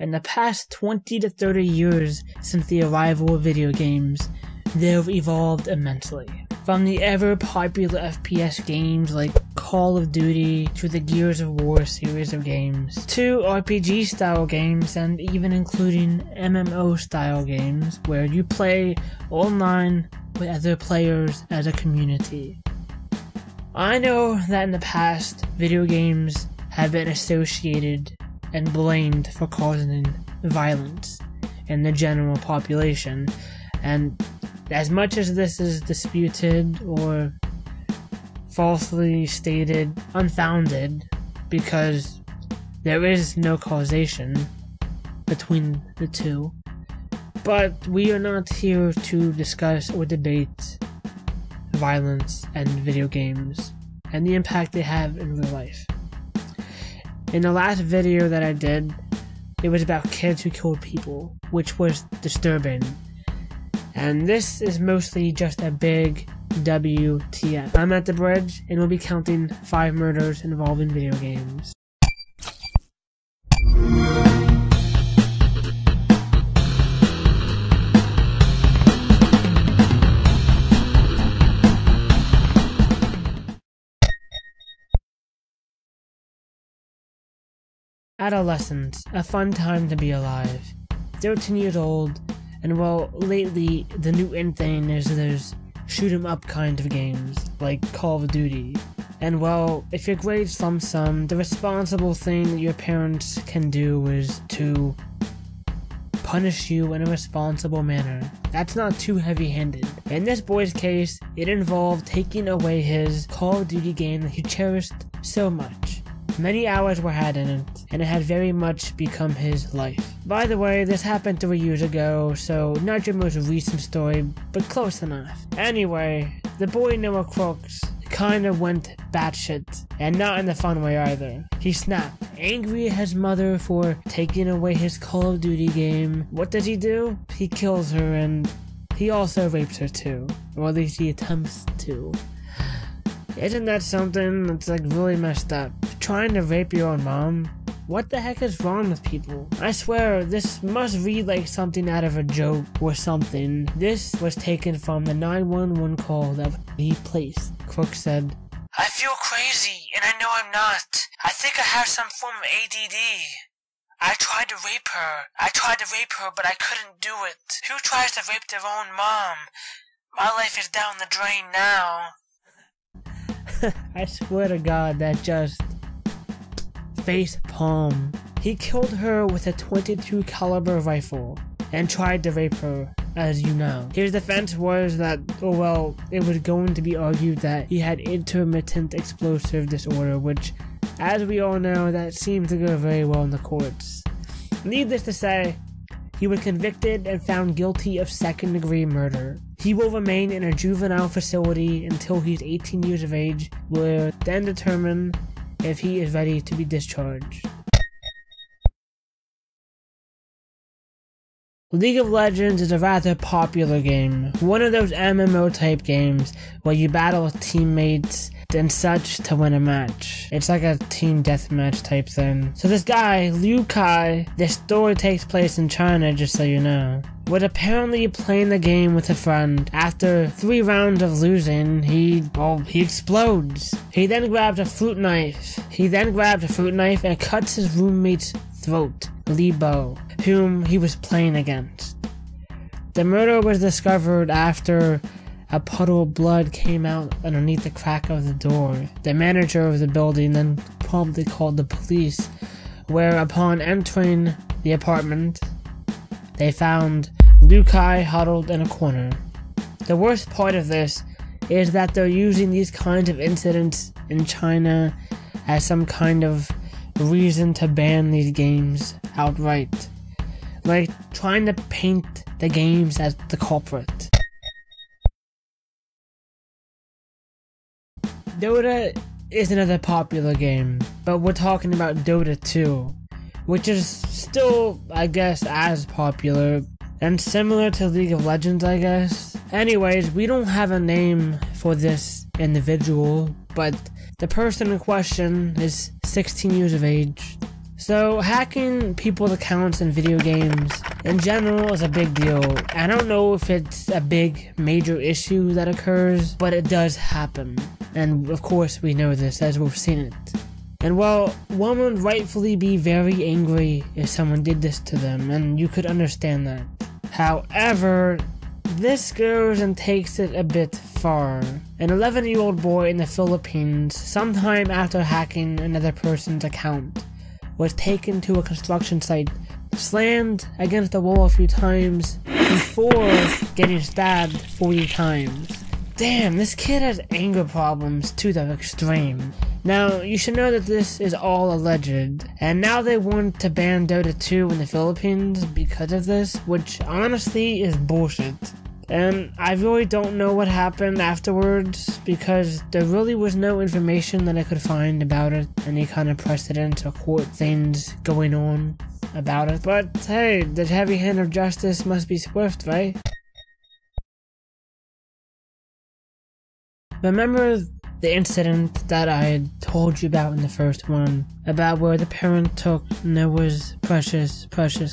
In the past 20 to 30 years since the arrival of video games, they've evolved immensely. From the ever-popular FPS games like Call of Duty to the Gears of War series of games, to RPG-style games and even including MMO-style games where you play online with other players as a community. I know that in the past, video games have been associated and blamed for causing violence in the general population, and as much as this is disputed or falsely stated, unfounded, because there is no causation between the two, but we are not here to discuss or debate violence and video games and the impact they have in real life. In the last video that I did, it was about kids who killed people, which was disturbing. And this is mostly just a big WTF. I'm at the bridge, and we'll be counting 5 murders involving video games. Adolescence, a fun time to be alive. 13 years old, and well, lately, the new in thing is there's shoot-em-up kind of games, like Call of Duty. And well, if your grades lump sum, the responsible thing that your parents can do is to punish you in a responsible manner. That's not too heavy-handed. In this boy's case, it involved taking away his Call of Duty game that he cherished so much. Many hours were had in it, and it had very much become his life. By the way, this happened 3 years ago, so not your most recent story, but close enough. Anyway, the boy Noah Crooks kinda went batshit, and not in the fun way either. He snapped, angry at his mother for taking away his Call of Duty game. What does he do? He kills her, and he also rapes her too. Or at least he attempts to. Isn't that something that's like really messed up? Trying to rape your own mom? What the heck is wrong with people? I swear, this must read like something out of a joke or something. This was taken from the 911 call that he placed. Crook said, "I feel crazy, and I know I'm not. I think I have some form of ADD. I tried to rape her, but I couldn't do it. Who tries to rape their own mom? My life is down the drain now." I swear to God, that just face palm. He killed her with a .22 caliber rifle and tried to rape her, as you know. His defense was that, oh well, it was going to be argued that he had intermittent explosive disorder, which, as we all know, that seemed to go very well in the courts. Needless to say, he was convicted and found guilty of second-degree murder. He will remain in a juvenile facility until he's 18 years of age, will then determine if he is ready to be discharged. League of Legends is a rather popular game, one of those MMO type games where you battle with teammates and such to win a match. It's like a team deathmatch type thing. So this guy, Liu Kai, this story takes place in China, just so you know, was apparently playing the game with a friend. After 3 rounds of losing, he explodes. He then grabs a fruit knife. And cuts his roommate's throat, Li Bo, whom he was playing against. The murder was discovered after a puddle of blood came out underneath the crack of the door. The manager of the building then promptly called the police, where upon entering the apartment, they found Liu Kai huddled in a corner. The worst part of this is that they're using these kinds of incidents in China as some kind of reason to ban these games outright. Like trying to paint the games as the culprit. Dota is another popular game, but we're talking about Dota 2, which is still, I guess, as popular and similar to League of Legends, I guess. Anyways, we don't have a name for this individual, but the person in question is 16 years of age, So hacking people's accounts in video games in general is a big deal. I don't know if it's a big major issue that occurs, but it does happen. And of course we know this as we've seen it. And while one would rightfully be very angry if someone did this to them, and you could understand that. However, this goes and takes it a bit far. An 11-year-old boy in the Philippines, sometime after hacking another person's account, was taken to a construction site, slammed against the wall a few times before getting stabbed 40 times. Damn, this kid has anger problems to the extreme. Now, you should know that this is all alleged, and now they want to ban Dota 2 in the Philippines because of this, which honestly is bullshit. And I really don't know what happened afterwards, because there really was no information that I could find about it, any kind of precedent or court things going on about it. But hey, the heavy hand of justice must be swift, right? Remember the incident that I had told you about in the first one, about where the parent took Noah's precious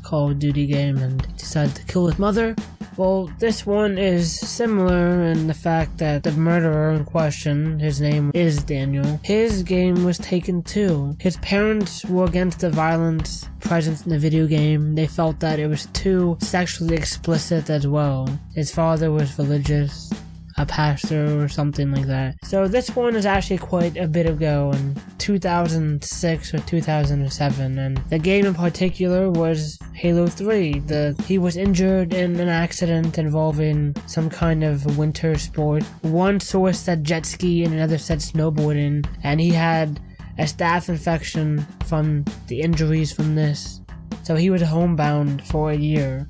Call of Duty game and decided to kill his mother? Well, this one is similar in the fact that the murderer in question, his name is Daniel, his game was taken too. His parents were against the violence present in the video game. They felt that it was too sexually explicit as well. His father was religious, a pastor or something like that. So this one is actually quite a bit ago, in 2006 or 2007, and the game in particular was Halo 3. He was injured in an accident involving some kind of winter sport. One source said jet ski and another said snowboarding, and he had a staph infection from the injuries from this. So he was homebound for a year.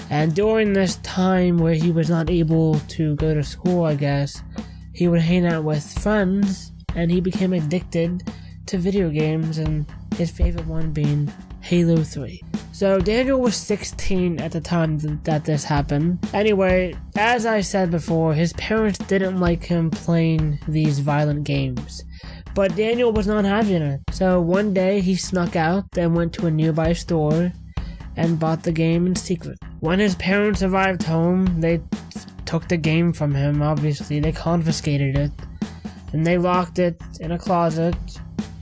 And during this time where he was not able to go to school, I guess, he would hang out with friends, and he became addicted to video games, and his favorite one being Halo 3. So Daniel was 16 at the time that this happened. Anyway, as I said before, his parents didn't like him playing these violent games. But Daniel was not having it. So one day he snuck out and went to a nearby store and bought the game in secret. When his parents arrived home, they took the game from him, obviously. They confiscated it, and they locked it in a closet,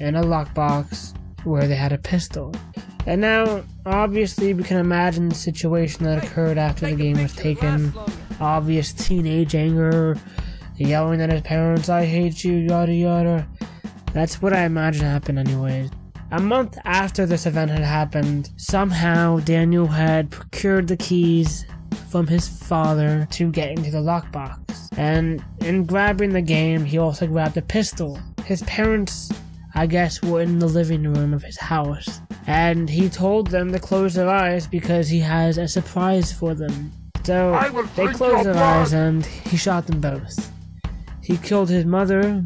in a lockbox, where they had a pistol. And now, obviously, we can imagine the situation that occurred after the game was taken. Obvious teenage anger, yelling at his parents, "I hate you, yada yada." That's what I imagine happened anyways. A month after this event had happened, somehow Daniel had procured the keys from his father to get into the lockbox. And in grabbing the game, he also grabbed a pistol. His parents, I guess, were in the living room of his house, and he told them to close their eyes because he has a surprise for them. So they closed their eyes and he shot them both. He killed his mother,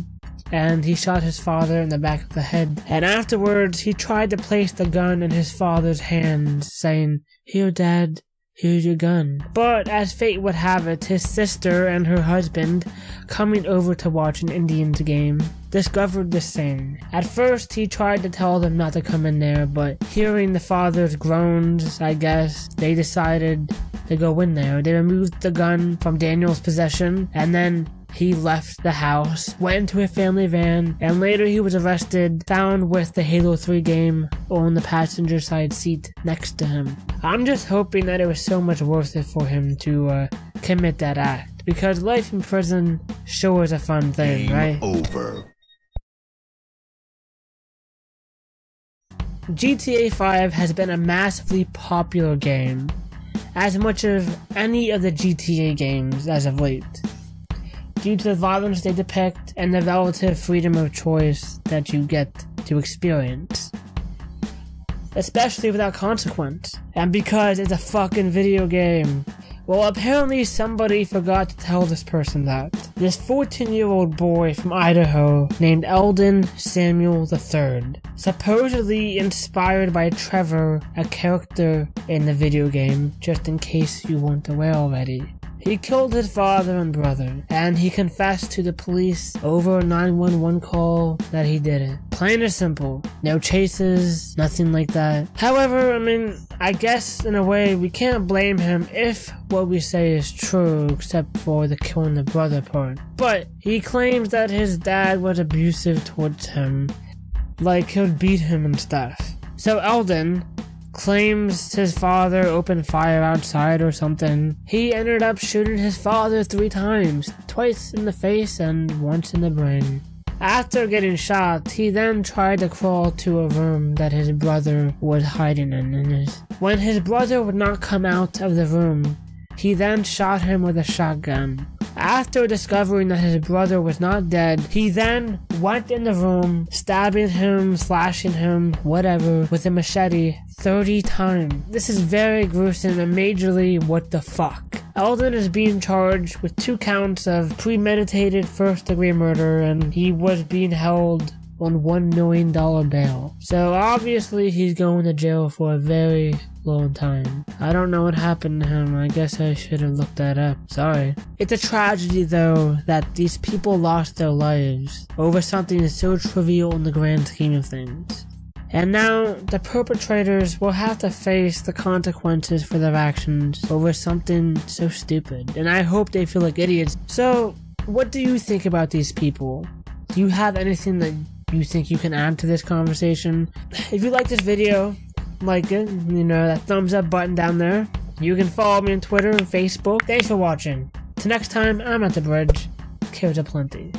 and he shot his father in the back of the head. And afterwards, he tried to place the gun in his father's hand, saying, "Here, Dad, here's your gun." But as fate would have it, his sister and her husband, coming over to watch an Indians game, discovered the scene. At first, he tried to tell them not to come in there, but hearing the father's groans, I guess, they decided to go in there. They removed the gun from Daniel's possession, and then he left the house, went into a family van, and later he was arrested, found with the Halo 3 game on the passenger side seat next to him. I'm just hoping that it was so much worth it for him to commit that act, because life in prison sure is a fun thing, right? Over. GTA 5 has been a massively popular game, as much as any of the GTA games as of late, due to the violence they depict and the relative freedom of choice that you get to experience. Especially without consequence. And because it's a fucking video game. Well, apparently somebody forgot to tell this person that. This 14-year-old boy from Idaho named Eldon Samuel III, supposedly inspired by Trevor, a character in the video game, just in case you weren't aware already. He killed his father and brother, and he confessed to the police over a 911 call that he did it. Plain and simple. No chases, nothing like that. However, I mean, I guess in a way we can't blame him if what we say is true, except for the killing the brother part. But he claims that his dad was abusive towards him, like he would beat him and stuff. So Eldon claims his father opened fire outside or something. He ended up shooting his father 3 times, twice in the face and once in the brain. After getting shot, he then tried to crawl to a room that his brother was hiding in. When his brother would not come out of the room, he then shot him with a shotgun. After discovering that his brother was not dead, he then went in the room, stabbing him, slashing him, whatever, with a machete 30 times. This is very gruesome and majorly what the fuck. Eldon is being charged with 2 counts of premeditated first-degree murder, and he was being held on $1 million bail. So obviously he's going to jail for a very long time. I don't know what happened to him. I guess I should have looked that up. Sorry. It's a tragedy though that these people lost their lives over something so trivial in the grand scheme of things. And now the perpetrators will have to face the consequences for their actions over something so stupid. And I hope they feel like idiots. So what do you think about these people? Do you have anything that you think you can add to this conversation? If you like this video, like it, that thumbs up button down there. You can follow me on Twitter and Facebook. Thanks for watching. Till next time, I'm at the bridge. Kills aplenty.